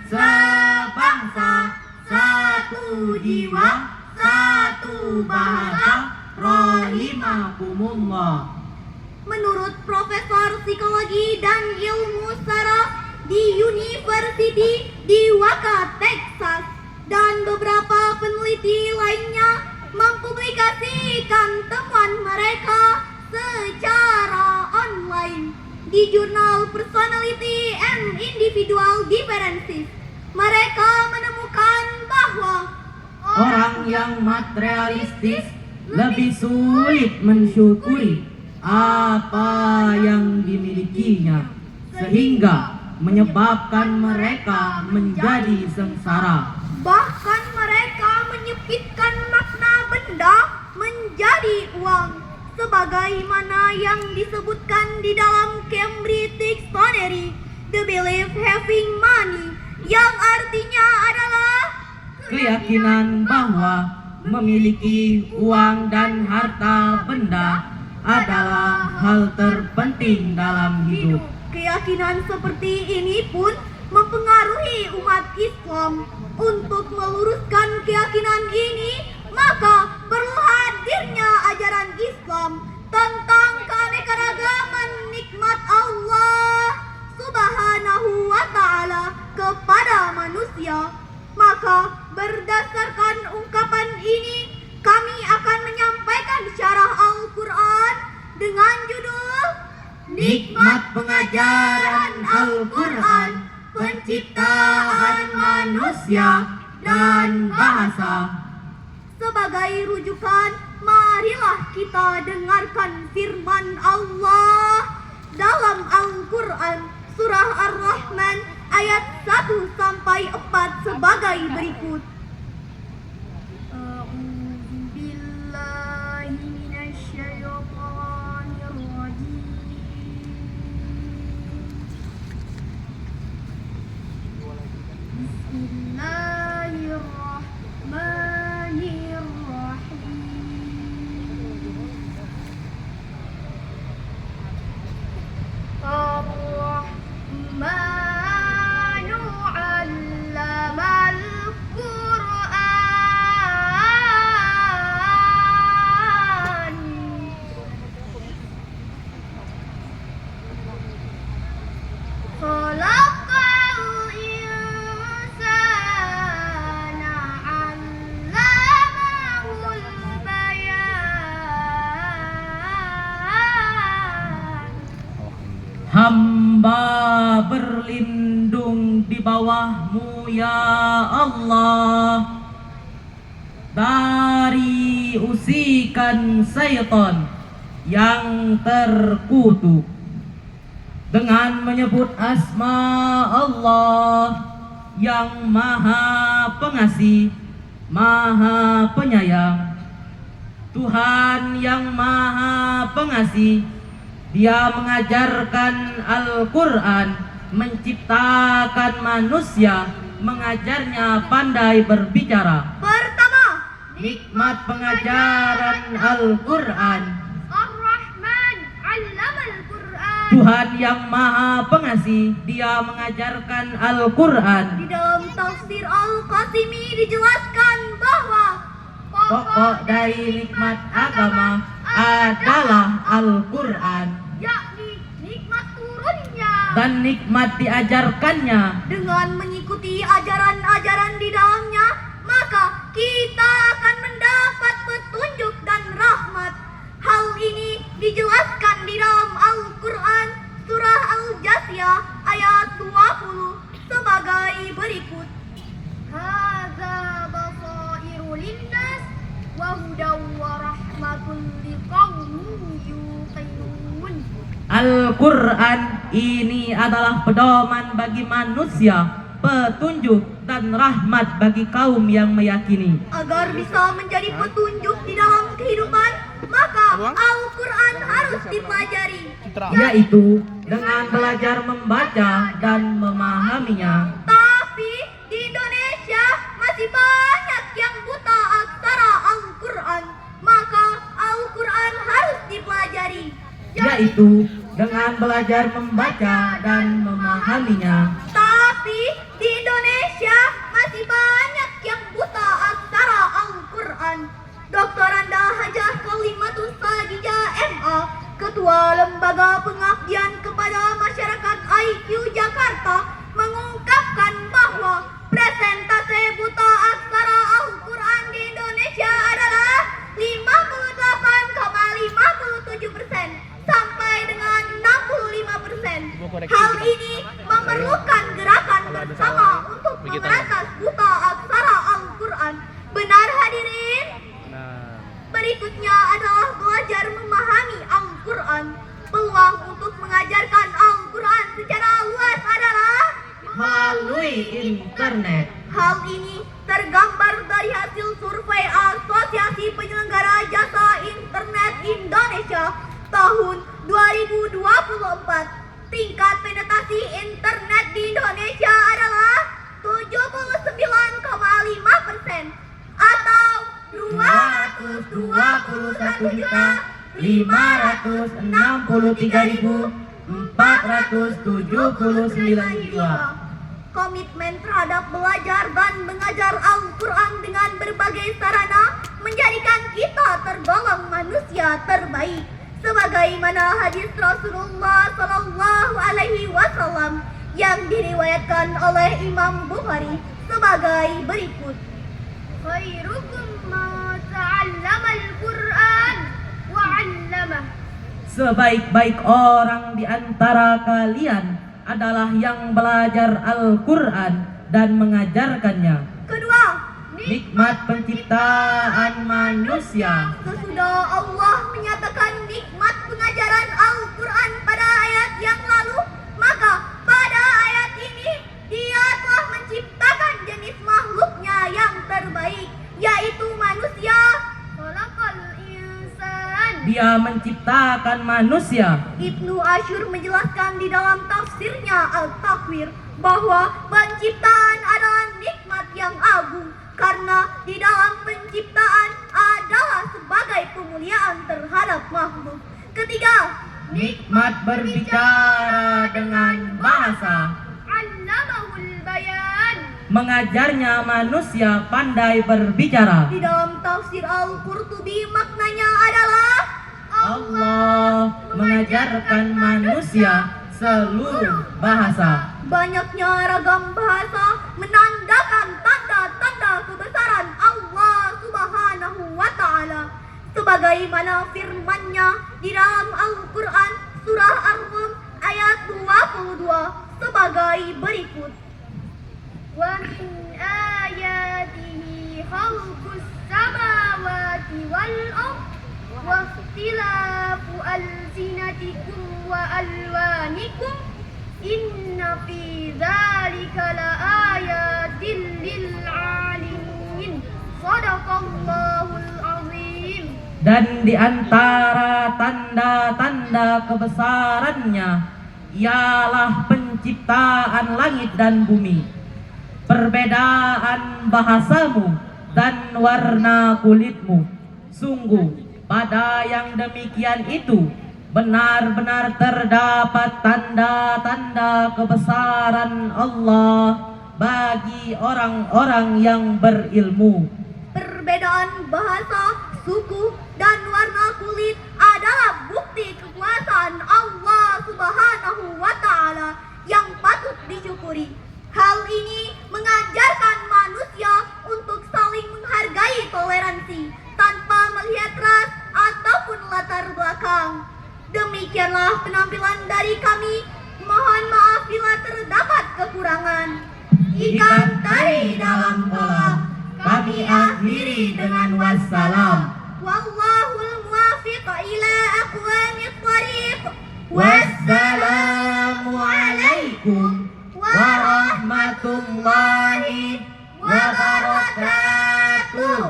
sebangsa, satu jiwa, satu bahasa, rahimakumullah. Menurut Profesor Psikologi dan Ilmu Saraf di University di Waco, Texas, dan beberapa peneliti lainnya mempublikasikan temuan mereka secara online di jurnal Personality and Individual Differences. Mereka menemukan bahwa orang yang materialistis lebih sulit mensyukuri apa yang dimilikinya, sehingga menyebabkan mereka menjadi sengsara. bahkan mereka menyempitkan makna benda menjadi uang, sebagaimana yang disebutkan di dalam Cambridge Dictionary, the belief having money, yang artinya adalah Keyakinan bahwa memiliki uang dan harta benda adalah hal terpenting dalam hidup. Keyakinan seperti ini pun mempengaruhi umat Islam. Untuk meluruskan keyakinan ini, maka perlu hadirnya ajaran Islam tentang keanekaragaman nikmat Allah Subhanahu wa Ta'ala kepada manusia. Maka berdasarkan ungkapan ini, kami akan menyampaikan syarah Al-Quran dengan judul Nikmat pengajaran Al-Quran, penciptaan manusia dan bahasa. Sebagai rujukan, marilah kita dengarkan firman Allah dalam Al-Quran surah Ar-Rahman ayat 1 sampai 4 sebagai berikut. Hamba berlindung di bawah-Mu ya Allah dari usikan syaitan yang terkutuk. Dengan menyebut asma Allah yang Maha Pengasih, Maha Penyayang. Tuhan yang Maha Pengasih, Dia mengajarkan Al-Quran, menciptakan manusia, mengajarnya pandai berbicara. Pertama, Nikmat pengajaran Al-Quran. Ar-Rahman 'allamal Quran. Tuhan yang Maha Pengasih, Dia mengajarkan Al-Quran. Di dalam tafsir Al-Qasimi dijelaskan bahwa Pokok dari nikmat agama adalah Al-Quran, yakni nikmat turunnya. dan nikmat diajarkannya. Dengan mengikuti ajaran-ajaran di dalamnya, maka kita akan mendapat petunjuk dan rahmat. Hal ini dijelaskan di dalam Al-Quran surah Al-Jasiyah ayat 20 sebagai berikut. Hadza basairu linnas wa hudaw wa rahmatun liqaumin yuqinun. Al-Quran ini adalah pedoman bagi manusia, petunjuk dan rahmat bagi kaum yang meyakini. Agar bisa menjadi petunjuk di dalam kehidupan, maka Al-Quran harus dipelajari. Yaitu dengan belajar membaca dan memahaminya. Tapi di Indonesia masih banyak yang buta aksara Al-Quran, maka Al-Quran harus dipelajari. Yaitu dengan belajar membaca dan memahaminya. Tapi di Indonesia melalui internet. Hal ini tergambar dari hasil survei Asosiasi Penyelenggara Jasa Internet Indonesia tahun 2024. Tingkat penetrasi internet di Indonesia adalah 79,5% atau 221.563.479 jiwa. Komitmen terhadap belajar dan mengajar Al-Quran dengan berbagai sarana menjadikan kita tergolong manusia terbaik. Sebagaimana hadis Rasulullah Sallallahu Alaihi Wasallam yang diriwayatkan oleh Imam Bukhari sebagai berikut. Khairukum ma ta'allama al-Quran wa 'allamah. Sebaik-baik orang di antara kalian adalah yang belajar Al-Quran dan mengajarkannya. Kedua, Nikmat penciptaan manusia. sesudah Allah menyatakan nikmat pengajaran Al-Quran pada ayat yang lalu, maka pada ayat ini Dia telah menciptakan jenis makhluknya yang terbaik, yaitu manusia. Khalaqal insan. Dia menciptakan manusia. Ibnu Asyur menjelaskan di dalam tafsirnya Al-Takwir bahwa penciptaan adalah nikmat yang agung, karena di dalam penciptaan adalah sebagai pemuliaan terhadap makhluk. Ketiga, Nikmat berbicara dengan bahasa. Allamahul bayan. Mengajarnya manusia pandai berbicara. Di dalam tafsir Al-Qurtubi maknanya adalah Allah mengajarkan manusia seluruh bahasa. banyaknya ragam bahasa menandakan tanda-tanda kebesaran Allah Subhanahu wa Ta'ala, sebagaimana firman-Nya di dalam Al-Quran surah Ar-Rum ayat 22 sebagai berikut. Wa min ayatihi khalqus samawati wal ardh wa ikhtilafu alsinatikum wa alwanikum inna fi dzalika laayatin lil alimin. Shadaqallahul azim. Dan di antara tanda-tanda kebesarannya ialah penciptaan langit dan bumi, perbedaan bahasamu dan warna kulitmu. Sungguh pada yang demikian itu benar-benar terdapat tanda-tanda kebesaran Allah bagi orang-orang yang berilmu. Perbedaan bahasa, suku, dan warna kulit adalah bukti kekuasaan Allah Subhanahu wa Ta'ala yang patut disyukuri. Hal ini mengajarkan manusia untuk saling menghargai toleransi tanpa melihat ras ataupun latar belakang. Demikianlah penampilan dari kami. Mohon maaf bila terdapat kekurangan. Ikan teri dalam kolam. Kami akhiri dengan wassalam.